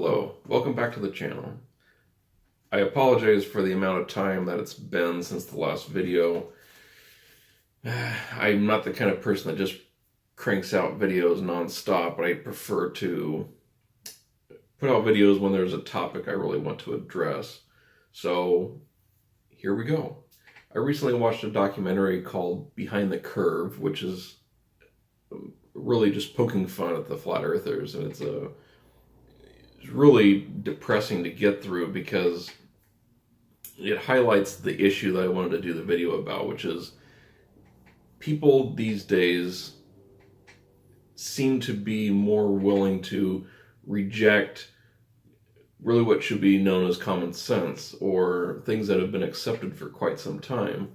Hello, welcome back to the channel. I apologize for the amount of time that it's been since the last video. I'm not the kind of person that just cranks out videos non-stop, but I prefer to put out videos when there's a topic I really want to address. So here we go. I recently watched a documentary called Behind the Curve, which is really just poking fun at the flat earthers, and it's really depressing to get through because it highlights the issue that I wanted to do the video about, which is people these days seem to be more willing to reject really what should be known as common sense or things that have been accepted for quite some time.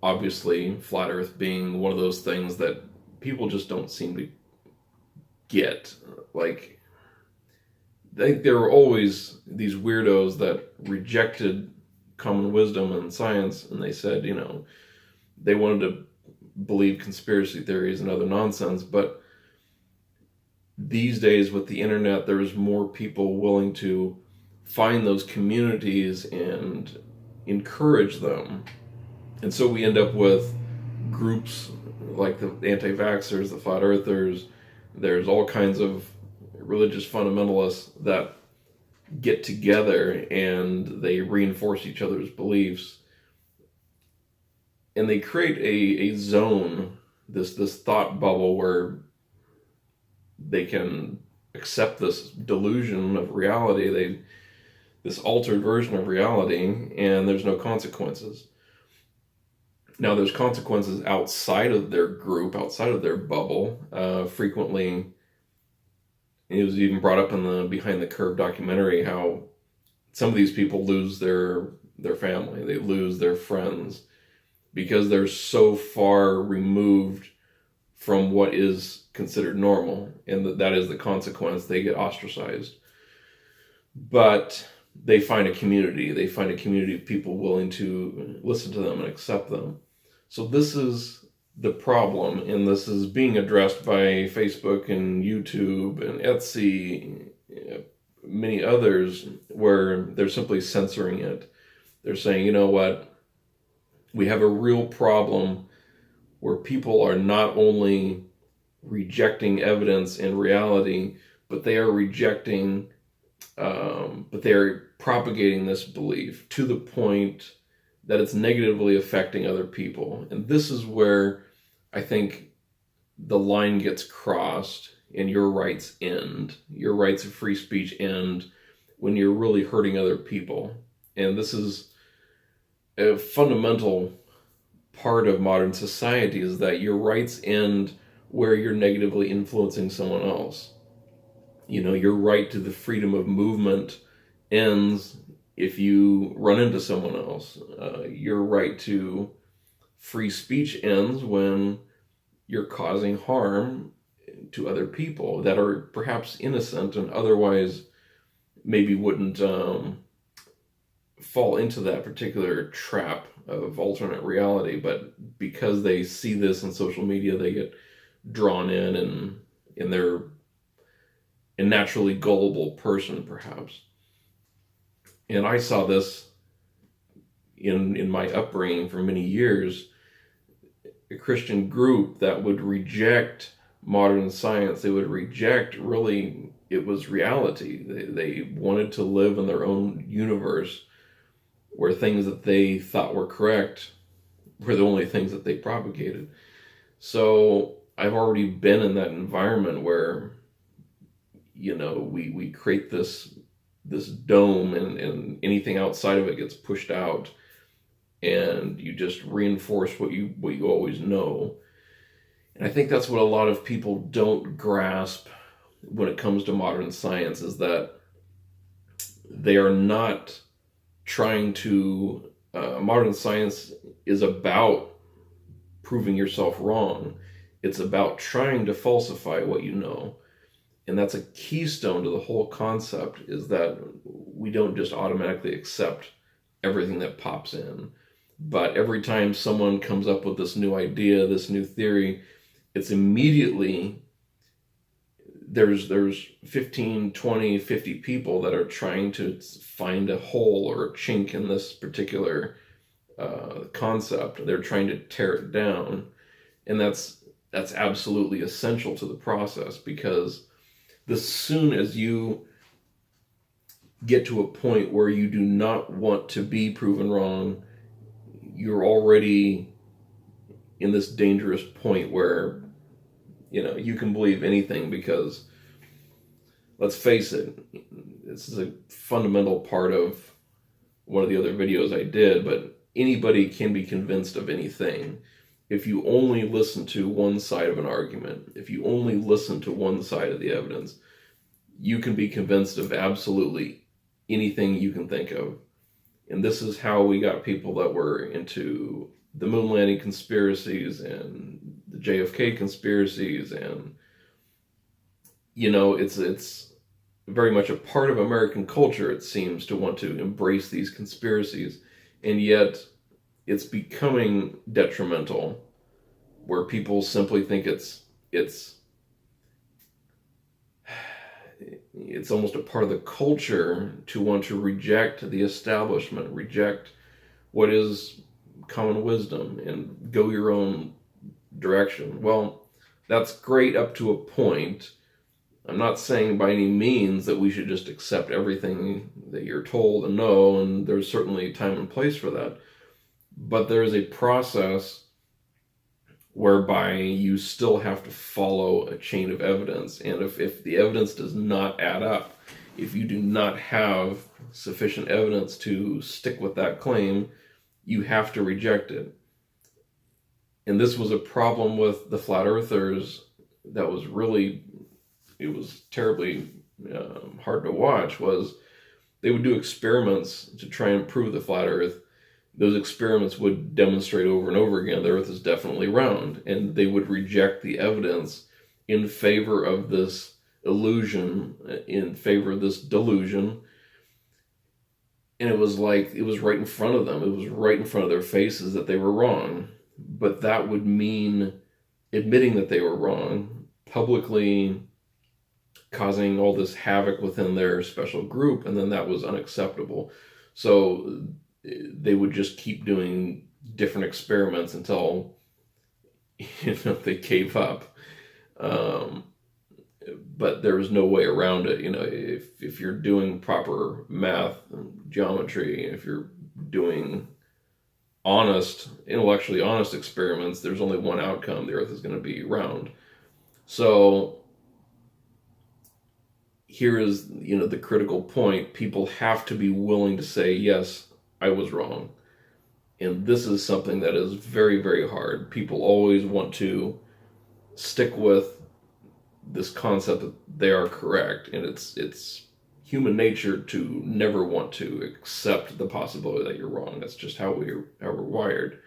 Obviously, flat earth being one of those things that people just don't seem to get. Like, I think there were always these weirdos that rejected common wisdom and science, and they said, they wanted to believe conspiracy theories and other nonsense. But these days with the internet, there's more people willing to find those communities and encourage them. And so we end up with groups like the anti-vaxxers, the flat earthers. There's all kinds of religious fundamentalists that get together and they reinforce each other's beliefs, and they create a zone, this thought bubble where they can accept this delusion of reality, this altered version of reality, and there's no consequences. Now, there's consequences outside of their group, outside of their bubble. Frequently, it was even brought up in the Behind the Curve documentary how some of these people lose their family, they lose their friends, because they're so far removed from what is considered normal, and that is the consequence. They get ostracized. But they find a community. They find a community of people willing to listen to them and accept them. So this is the problem, and this is being addressed by Facebook and YouTube and Etsy, many others, where they're simply censoring it. They're saying, you know what, we have a real problem where people are not only rejecting evidence and reality, but they are rejecting, but they're propagating this belief to the point that it's negatively affecting other people. And this is where I think the line gets crossed and your rights end. Your rights of free speech end when you're really hurting other people. And this is a fundamental part of modern society, is that your rights end where you're negatively influencing someone else. Your right to the freedom of movement ends if you run into someone else. Your right to free speech ends when you're causing harm to other people that are perhaps innocent and otherwise maybe wouldn't fall into that particular trap of alternate reality. But because they see this on social media, they get drawn in, and they're a naturally gullible person, perhaps. And I saw this in my upbringing for many years. A Christian group that would reject modern science, they would reject, really, it was reality. They wanted to live in their own universe where things that they thought were correct were the only things that they propagated. So I've already been in that environment where, we create this dome, and anything outside of it gets pushed out, and you just reinforce what you always know. And I think that's what a lot of people don't grasp when it comes to modern science, is that they are not trying to, modern science is about proving yourself wrong. It's about trying to falsify what you know. And that's a keystone to the whole concept, is that we don't just automatically accept everything that pops in. But every time someone comes up with this new idea, this new theory, it's immediately there's 15, 20, 50 people that are trying to find a hole or a chink in this particular concept. They're trying to tear it down, and that's absolutely essential to the process, because as soon as you get to a point where you do not want to be proven wrong, you're already in this dangerous point where, you can believe anything, because let's face it, this is a fundamental part of one of the other videos I did, but anybody can be convinced of anything. If you only listen to one side of an argument, if you only listen to one side of the evidence, you can be convinced of absolutely anything you can think of. And this is how we got people that were into the moon landing conspiracies and the JFK conspiracies, and it's very much a part of American culture, it seems, to want to embrace these conspiracies, and yet it's becoming detrimental, where people simply think it's almost a part of the culture to want to reject the establishment, reject what is common wisdom, and go your own direction. Well, that's great up to a point. I'm not saying by any means that we should just accept everything that you're told and know, and there's certainly time and place for that. But there is a process whereby you still have to follow a chain of evidence. And if the evidence does not add up, if you do not have sufficient evidence to stick with that claim, you have to reject it. And this was a problem with the flat earthers that was really, it was terribly hard to watch. Was they would do experiments to try and prove the flat earth. Those experiments would demonstrate over and over again the earth is definitely round, and they would reject the evidence in favor of this illusion, in favor of this delusion. And it was like, it was right in front of them. It was right in front of their faces that they were wrong. But that would mean admitting that they were wrong, publicly causing all this havoc within their special group, and then that was unacceptable. So they would just keep doing different experiments until they gave up. But there was no way around it. If you're doing proper math and geometry, if you're doing intellectually honest experiments, there's only one outcome: the earth is going to be round. So here is, the critical point. People have to be willing to say, yes, I was wrong. And this is something that is very, very hard. People always want to stick with this concept that they are correct, and it's human nature to never want to accept the possibility that you're wrong. That's just how we're wired.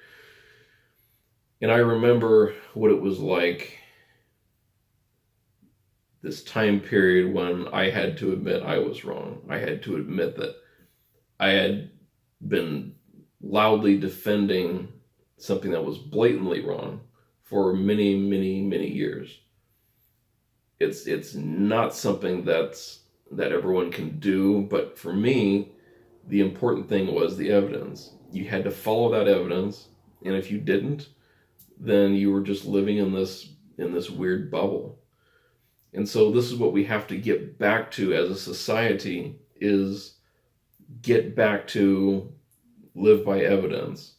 And I remember what it was like, this time period when I had to admit I was wrong. I had to admit that I had been loudly defending something that was blatantly wrong for many, many, many years. It's not something that everyone can do, but for me, the important thing was the evidence. You had to follow that evidence, and if you didn't, then you were just living in this weird bubble. And so this is what we have to get back to as a society, is get back to live by evidence.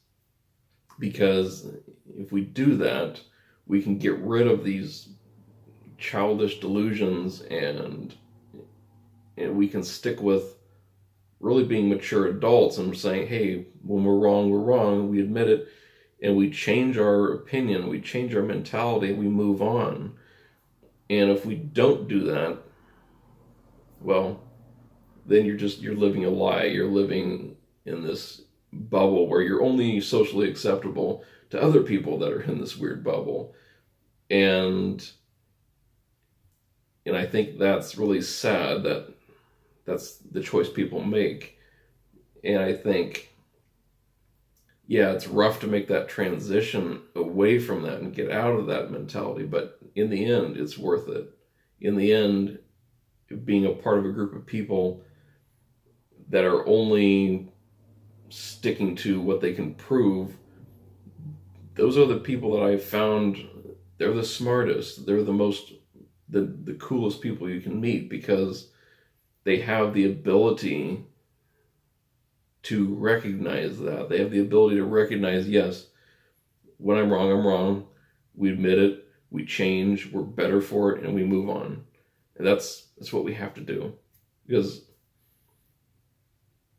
Because if we do that, we can get rid of these childish delusions, and we can stick with really being mature adults and saying, hey, when we're wrong, we admit it, and we change our opinion, we change our mentality, we move on. And if we don't do that, well, then you're living a lie. You're living in this bubble where you're only socially acceptable to other people that are in this weird bubble. And I think that's really sad that that's the choice people make. And I think, yeah, it's rough to make that transition away from that and get out of that mentality, but in the end, it's worth it. in the end, being a part of a group of people that are only sticking to what they can prove, those are the people that I've found, they're the smartest, they're the coolest people you can meet, because they have the ability to recognize that. They have the ability to recognize, yes, when I'm wrong, I'm wrong. We admit it, we change, we're better for it, and we move on. And that's what we have to do. Because,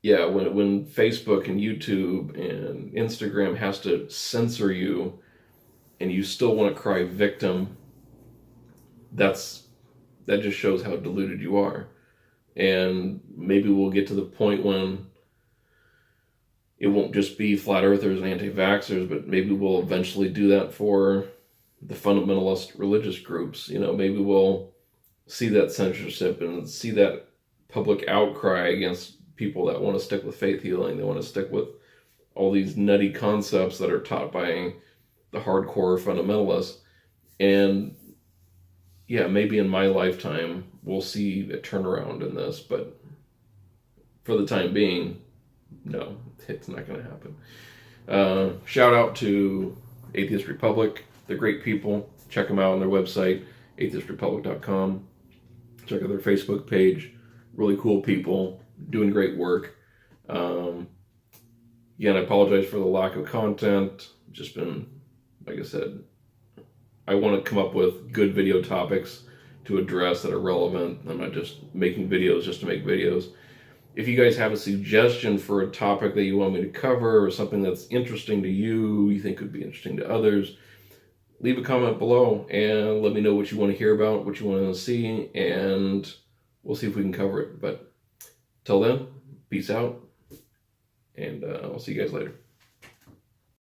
yeah, when Facebook and YouTube and Instagram has to censor you and you still want to cry victim, that just shows how deluded you are. And maybe we'll get to the point when it won't just be flat earthers and anti-vaxxers, but maybe we'll eventually do that for the fundamentalist religious groups. Maybe we'll see that censorship and see that public outcry against people that want to stick with faith healing. They want to stick with all these nutty concepts that are taught by the hardcore fundamentalists. And yeah, maybe in my lifetime we'll see a turnaround in this, but for the time being, no, it's not going to happen. Shout out to Atheist Republic. They're great people. Check them out on their website, atheistrepublic.com. Check out their Facebook page. Really cool people doing great work. Again, I apologize for the lack of content. Just been, like I said, I want to come up with good video topics to address that are relevant. I'm not just making videos just to make videos. If you guys have a suggestion for a topic that you want me to cover, or something that's interesting to you, you think could be interesting to others, leave a comment below and let me know what you want to hear about, what you want to see, and we'll see if we can cover it. But till then, peace out, and I'll see you guys later.